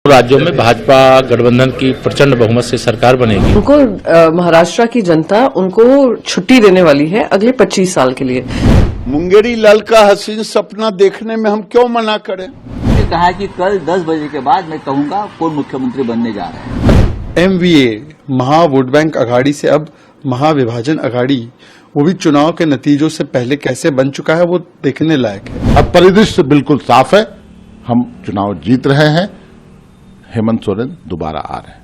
राज्यों में भाजपा गठबंधन की प्रचंड बहुमत से सरकार बनेगी। उनको महाराष्ट्र की जनता उनको छुट्टी देने वाली है अगले 25 साल के लिए। मुंगेरी लाल का हसीन सपना देखने में हम क्यों मना करें। कहा कि कल 10 बजे के बाद मैं कहूंगा कौन मुख्यमंत्री बनने जा रहा है। MVA महा वोट बैंक अघाड़ी से अब महाविभाजन अघाड़ी, वो भी चुनाव के नतीजों से पहले कैसे बन चुका है वो देखने लायक है। अब परिदृश्य बिल्कुल साफ है, हम चुनाव जीत रहे हैं, हेमंत सोरेन दोबारा आ रहे हैं।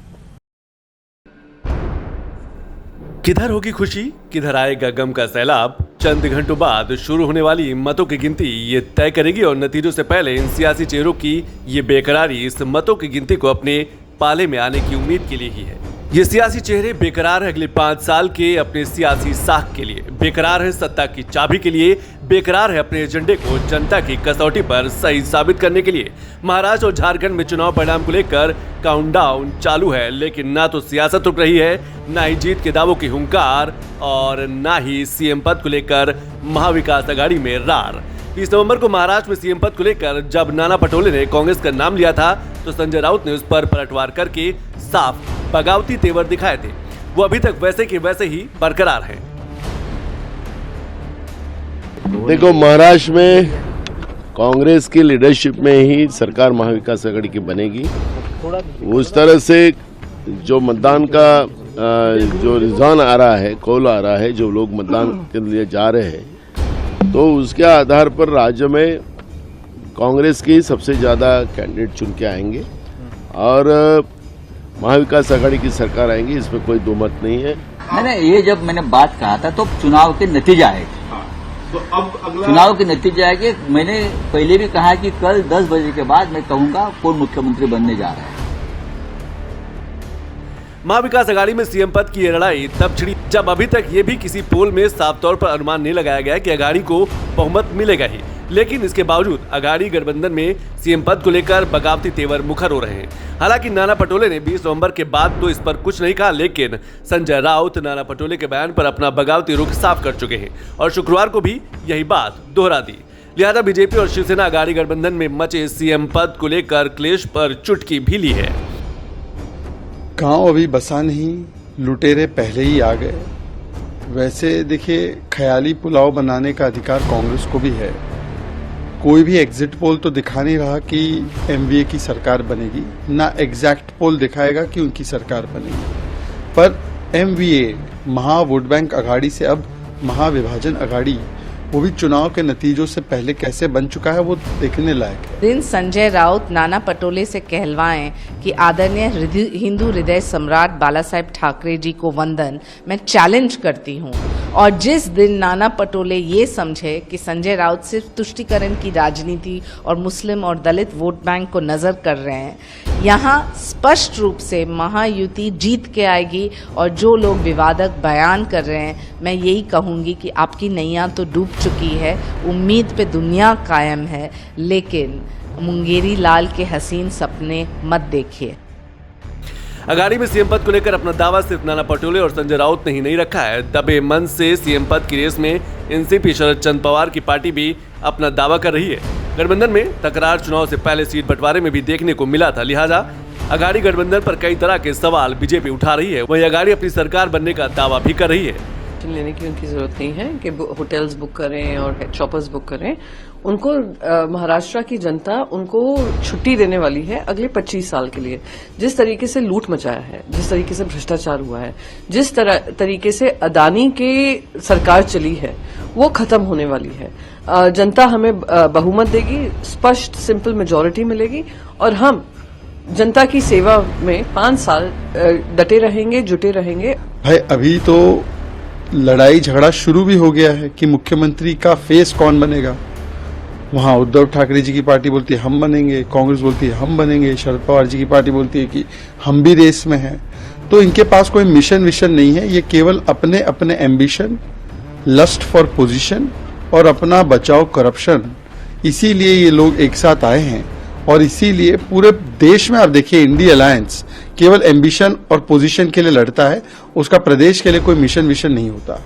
किधर होगी खुशी, किधर आएगा गम का सैलाब, चंद घंटों बाद शुरू होने वाली मतों की गिनती ये तय करेगी और नतीजों से पहले इन सियासी चेहरों की ये बेकरारी इस मतों की गिनती को अपने पाले में आने की उम्मीद के लिए ही है। ये सियासी चेहरे बेकरार है अगले 5 साल के अपने सियासी साख के लिए, बेकरार है सत्ता की चाबी के लिए, बेकरार है अपने एजेंडे को जनता की कसौटी पर सही साबित करने के लिए। महाराष्ट्र और झारखंड में चुनाव परिणाम को लेकर काउंटडाउन चालू है, लेकिन ना तो सियासत रुक रही है, ना ही जीत के दावों की हुंकार और ना ही सीएम पद को लेकर महाविकास अघाड़ी में रार। 30 नवंबर को महाराष्ट्र में सीएम पद को लेकर जब नाना पटोले ने कांग्रेस का नाम लिया था तो संजय राउत ने उस पर पलटवार करके साफ बगावती तेवर दिखाए थे। वो अभी तक वैसे के वैसे ही बरकरार हैं। देखो, महाराष्ट्र में कांग्रेस की लीडरशिप में ही सरकार महाविकास अघाड़ी की बनेगी। उस तरह से जो मतदान का जो रुझान आ रहा है, कॉल आ रहा है, जो लोग मतदान के लिए जा रहे हैं, तो उसके आधार पर राज्य में कांग्रेस की सबसे ज़्यादा कैंडिडेट चुन के आएंगे और महाविकास अघाड़ी की सरकार आएंगी, इसमें कोई दो मत नहीं है। मैंने ये जब मैंने बात कहा था तो चुनाव के नतीजे आए, तो अब चुनाव के नतीजे आएंगे। मैंने पहले भी कहा कि कल 10 बजे के बाद मैं कहूंगा कौन मुख्यमंत्री बनने जा रहा है। महाविकास अघाड़ी में सीएम पद की ये लड़ाई तब छिड़ी जब अभी तक ये भी किसी पोल में साफ तौर पर अनुमान नहीं लगाया गया कि अघाड़ी को बहुमत मिलेगा ही, लेकिन इसके बावजूद अघाड़ी गठबंधन में सीएम पद को लेकर बगावती तेवर मुखर हो रहे हैं। हालांकि नाना पटोले ने 20 नवंबर के बाद तो इस पर कुछ नहीं कहा, लेकिन संजय राउत नाना पटोले के बयान पर अपना बगावती रुख साफ कर चुके हैं और शुक्रवार को भी यही बात दोहरा दी। लिहाजा बीजेपी और शिवसेना अघाड़ी गठबंधन में मचे सीएम पद को लेकर क्लेश पर चुटकी भी ली है। गांव अभी बसा नहीं, लुटेरे पहले ही आ गए। वैसे देखिए, ख्याली पुलाव बनाने का अधिकार कांग्रेस को भी है। कोई भी एग्जिट पोल तो दिखा नहीं रहा कि MVA की सरकार बनेगी, ना एग्जैक्ट पोल दिखाएगा कि उनकी सरकार बनेगी। पर MVA महा वोट बैंक अघाड़ी से अब महाविभाजन अघाड़ी, वो भी चुनाव के नतीजों से पहले कैसे बन चुका है वो देखने लायक है। दिन संजय राउत नाना पटोले से कहलवाएं कि आदरणीय हिंदू हृदय सम्राट बाला साहेब ठाकरे जी को वंदन मैं चैलेंज करती हूं, और जिस दिन नाना पटोले ये समझे कि संजय राउत सिर्फ तुष्टीकरण की राजनीति और मुस्लिम और दलित वोट बैंक को नजर कर रहे हैं, यहाँ स्पष्ट रूप से महायुति जीत के आएगी। और जो लोग विवादक बयान कर रहे हैं, मैं यही कहूंगी कि आपकी नैया तो डूब चुकी है, उम्मीद पे दुनिया कायम है, लेकिन मुंगेरी लाल के हसीन सपने मत देखिए। अघाड़ी में सीएम पद को लेकर अपना दावा सिर्फ नाना पटोले और संजय राउत ने ही नहीं रखा है। दबे मन से सीएम पद की रेस में एनसीपी शरद चंद्र पवार की पार्टी भी अपना दावा कर रही है। गठबंधन में तकरार चुनाव से पहले सीट बंटवारे में भी देखने को मिला था, लिहाजा अघाड़ी गठबंधन पर कई तरह के सवाल बीजेपी उठा रही है। वहीं अघाड़ी अपनी सरकार बनने का दावा भी कर रही है। लेने की उनकी जरूरत नहीं है कि होटल्स बुक करें और शॉपर्स बुक करें। उनको महाराष्ट्र की जनता उनको छुट्टी देने वाली है अगले 25 साल के लिए। जिस तरीके से लूट मचाया है, जिस तरीके से भ्रष्टाचार हुआ है, जिस तरीके से अदानी के सरकार चली है, वो खत्म होने वाली है। जनता हमें बहुमत देगी, स्पष्ट सिंपल मेजॉरिटी मिलेगी और हम जनता की सेवा में 5 साल डटे रहेंगे, जुटे रहेंगे। भाई, अभी तो लड़ाई झगड़ा शुरू भी हो गया है कि मुख्यमंत्री का फेस कौन बनेगा। वहां उद्धव ठाकरे जी की पार्टी बोलती है हम बनेंगे, कांग्रेस बोलती है हम बनेंगे, शरद पवार जी की पार्टी बोलती है कि हम भी रेस में हैं। तो इनके पास कोई मिशन विशन नहीं है, ये केवल अपने अपने एम्बिशन, लस्ट फॉर पोजीशन और अपना बचाव करप्शन, इसीलिए ये लोग एक साथ आए हैं। और इसीलिए पूरे देश में आप देखिए, इंडिया अलायंस केवल एम्बिशन और पोजीशन के लिए लड़ता है, उसका प्रदेश के लिए कोई मिशन विशन नहीं होता।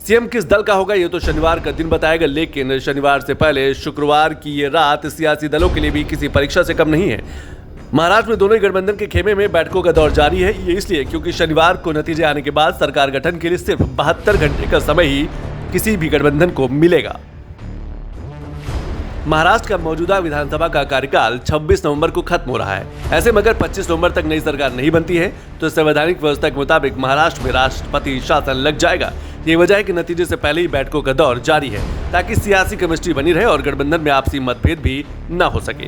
सीएम किस दल का होगा ये तो शनिवार का दिन बताएगा, लेकिन शनिवार से पहले शुक्रवार की ये रात सियासी दलों के लिए भी किसी परीक्षा से कम नहीं है। महाराष्ट्र में दोनों ही गठबंधन के खेमे में बैठकों का दौर जारी है। ये इसलिए क्योंकि शनिवार को नतीजे आने के बाद सरकार गठन के लिए सिर्फ 72 घंटे का समय ही किसी भी गठबंधन को मिलेगा। महाराष्ट्र का मौजूदा विधानसभा का कार्यकाल 26 नवंबर को खत्म हो रहा है। ऐसे में अगर 25 नवंबर तक नई सरकार नहीं बनती है तो संवैधानिक व्यवस्था के मुताबिक महाराष्ट्र में राष्ट्रपति शासन लग जाएगा। ये वजह है कि नतीजे से पहले ही बैठकों का दौर जारी है ताकि सियासी केमिस्ट्री बनी रहे और गठबंधन में आपसी मतभेद भी न हो सके।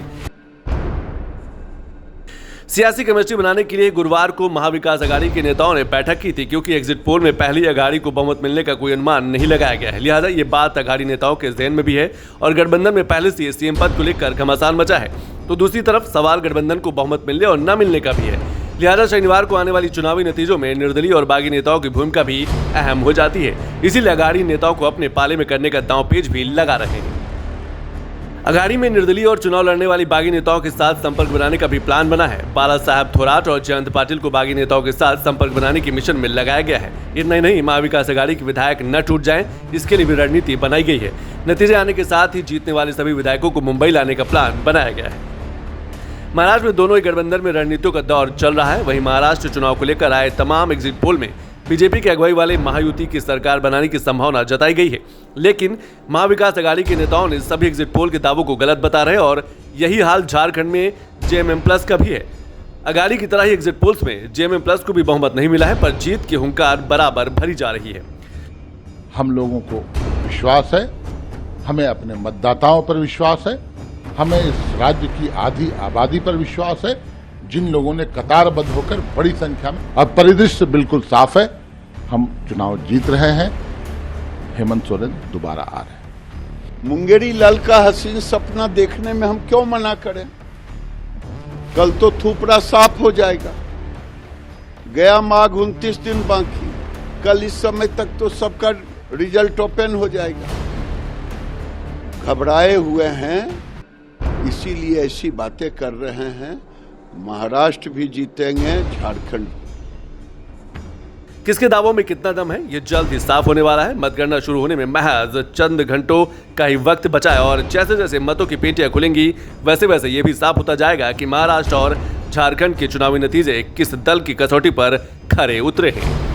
सियासी केमिस्ट्री बनाने के लिए गुरुवार को महाविकास अघाड़ी के नेताओं ने बैठक की थी, क्योंकि एग्जिट पोल में पहली अघाड़ी को बहुमत मिलने का कोई अनुमान नहीं लगाया गया है। लिहाजा ये बात अघाड़ी नेताओं के ज़हन में भी है और गठबंधन में पहले से सीएम पद को लेकर घमासान मचा है। तो दूसरी तरफ सवाल गठबंधन को बहुमत मिलने और न मिलने का भी है। लिहाजा शनिवार को आने वाली चुनावी नतीजों में निर्दलीय और बागी नेताओं की भूमिका भी अहम हो जाती है। इसीलिए अघाड़ी नेताओं को अपने पाले में करने का दांवपेच भी लगा रहे हैं। अघाड़ी में निर्दलीय और चुनाव लड़ने वाली बागी नेताओं के साथ संपर्क बनाने का भी प्लान बना है। बाला साहब थोराट और जयंत पाटिल को बागी नेताओं के साथ संपर्क बनाने की मिशन में लगाया गया है। इतना ही नहीं, महाविकास अघाड़ी के विधायक न टूट जाएं, इसके लिए भी रणनीति बनाई गई है। नतीजे आने के साथ ही जीतने वाले सभी विधायकों को मुंबई लाने का प्लान बनाया गया है। महाराष्ट्र में दोनों ही गठबंधन में रणनीतियों का दौर चल रहा है। वहीं महाराष्ट्र चुनाव को लेकर आए तमाम एग्जिट पोल में बीजेपी की अगुवाई वाले महायुति की सरकार बनाने की संभावना जताई गई है, लेकिन महाविकास अघाड़ी के नेताओं ने सभी एग्जिट पोल के दावों को गलत बता रहे और यही हाल झारखंड में जेएमएम+ का भी है। अघाड़ी की तरह ही एग्जिट पोल्स में जेएमएम+ को भी बहुमत नहीं मिला है, पर जीत की हुंकार बराबर भरी जा रही है। हम लोगों को विश्वास है, हमें अपने मतदाताओं पर विश्वास है, हमें इस राज्य की आधी आबादी पर विश्वास है, जिन लोगों ने कतारबद्ध होकर बड़ी संख्या में, अब परिदृश्य बिल्कुल साफ है, हम चुनाव जीत रहे हैं, हेमंत सोरेन दोबारा आ रहे हैं। मुंगेरी लाल का हसीन सपना देखने में हम क्यों मना करें? कल तो थूपड़ा साफ हो जाएगा। गया माघ 29 दिन बाकी, कल इस समय तक तो सबका रिजल्ट ओपन हो जाएगा। घबराए हुए हैं, इसीलिए ऐसी बातें कर रहे हैं। महाराष्ट्र भी जीतेंगे, झारखंड। किसके दावों में कितना दम है ये जल्द ही साफ होने वाला है। मतगणना शुरू होने में महज चंद घंटों का ही वक्त बचा है और जैसे जैसे मतों की पेटियां खुलेंगी वैसे वैसे ये भी साफ होता जाएगा कि महाराष्ट्र और झारखंड के चुनावी नतीजे किस दल की कसौटी पर खरे उतरे हैं।